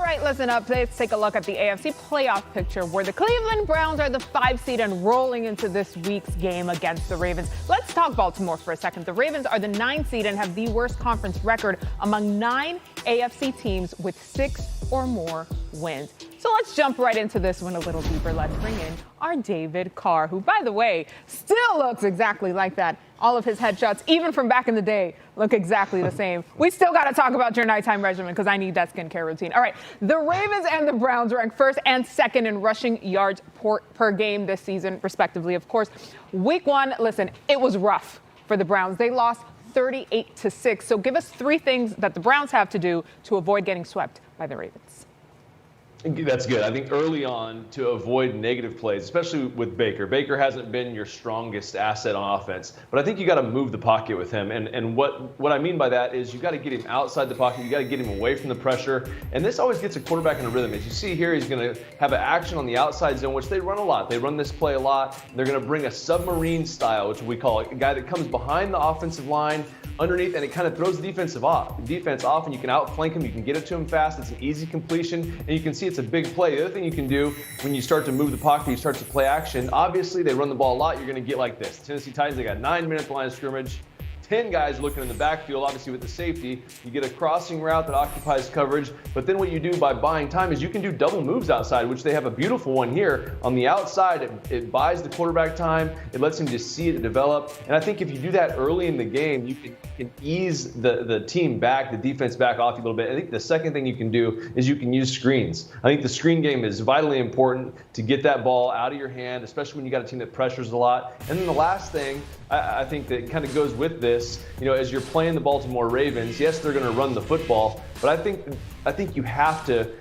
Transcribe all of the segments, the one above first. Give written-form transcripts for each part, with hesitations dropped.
right, listen up. Let's take a look at the AFC playoff picture where the Cleveland Browns are the 5 seed and rolling into this week's game against the Ravens. Let's talk Baltimore for a second. The Ravens are the 9 seed and have the worst conference record among 9 AFC teams with 6 or more wins. So let's jump right into this one a little deeper. Let's bring in our David Carr, who, by the way, still looks exactly like that. All of his headshots, even from back in the day, look exactly the same. We still got to talk about your nighttime regimen because I need that skincare routine. All right, the Ravens and the Browns rank first and second in rushing yards per game this season, respectively. Of course, week 1, listen, it was rough for the Browns. They lost 38-6. So give us 3 things that the Browns have to do to avoid getting swept by the Ravens. That's good. I think early on to avoid negative plays, especially with Baker. Baker hasn't been your strongest asset on offense, but I think you got to move the pocket with him. And what I mean by that is you got to get him outside the pocket. You got to get him away from the pressure. And this always gets a quarterback in a rhythm. As you see here, he's going to have an action on the outside zone, which they run a lot. They run this play a lot. They're going to bring a submarine style, which we call it, a guy that comes behind the offensive line underneath, and it kind of throws the defense off, and you can outflank him. You can get it to him fast. It's an easy completion, and you can see it's a big play. The other thing you can do when you start to move the pocket, you start to play action. Obviously, they run the ball a lot. You're going to get like this. Tennessee Titans, they got 9 minutes line of scrimmage. 10 guys looking in the backfield, obviously with the safety. You get a crossing route that occupies coverage, but then what you do by buying time is you can do double moves outside, which they have a beautiful one here. On the outside, it buys the quarterback time. It lets him just see it develop. And I think if you do that early in the game, you can ease the team back, the defense back off you a little bit. I think the second thing you can do is you can use screens. I think the screen game is vitally important to get that ball out of your hand, especially when you got a team that pressures a lot. And then the last thing, I think that kind of goes with this, as you're playing the Baltimore Ravens, yes, they're going to run the football, but I think you have to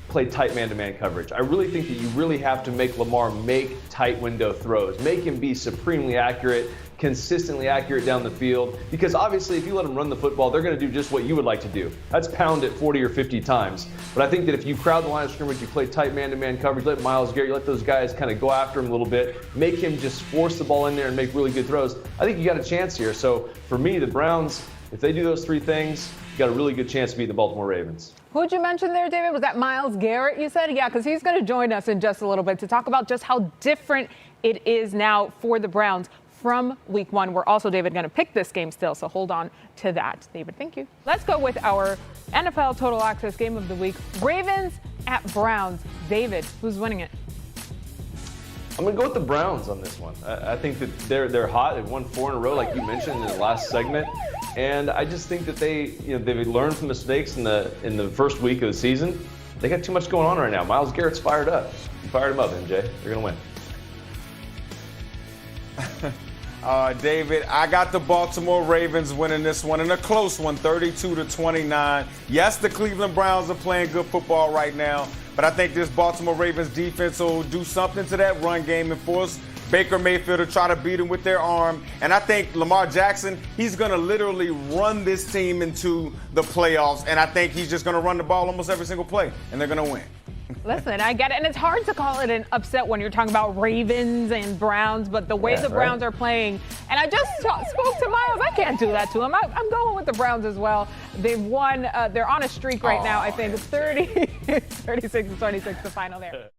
play tight man-to-man coverage. I really think that you really have to make Lamar make tight window throws, make him be supremely accurate, consistently accurate down the field, because obviously if you let them run the football, they're going to do just what you would like to do. That's pound it 40 or 50 times. But I think that if you crowd the line of scrimmage, you play tight man-to-man coverage, let Myles Garrett, you let those guys kind of go after him a little bit, make him just force the ball in there and make really good throws, I think you got a chance here. So for me, the Browns, if they do those 3 things, you got a really good chance to beat the Baltimore Ravens. Who'd you mention there, David? Was that Myles Garrett you said? Yeah, because he's going to join us in just a little bit to talk about just how different it is now for the Browns from week 1. We're also, David, going to pick this game still, so hold on to that. David, thank you. Let's go with our NFL Total Access Game of the Week. Ravens at Browns. David, who's winning it? I'm going to go with the Browns on this one. I think that they're hot. They've won 4 in a row, like you mentioned in the last segment. And I just think that they've learned from mistakes in the first week of the season. They got too much going on right now. Myles Garrett's fired up. You fired him up, MJ. They're going to win. David, I got the Baltimore Ravens winning this one, and a close one, 32-29. Yes, the Cleveland Browns are playing good football right now, but I think this Baltimore Ravens defense will do something to that run game and force Baker Mayfield to try to beat him with their arm. And I think Lamar Jackson, he's going to literally run this team into the playoffs, and I think he's just going to run the ball almost every single play, and they're going to win. Listen, I get it. And it's hard to call it an upset when you're talking about Ravens and Browns, but the way the Browns are playing, and I just spoke to Myles, I can't do that to him. I'm going with the Browns as well. They've won. They're on a streak right now, I think. 36-26, the final there.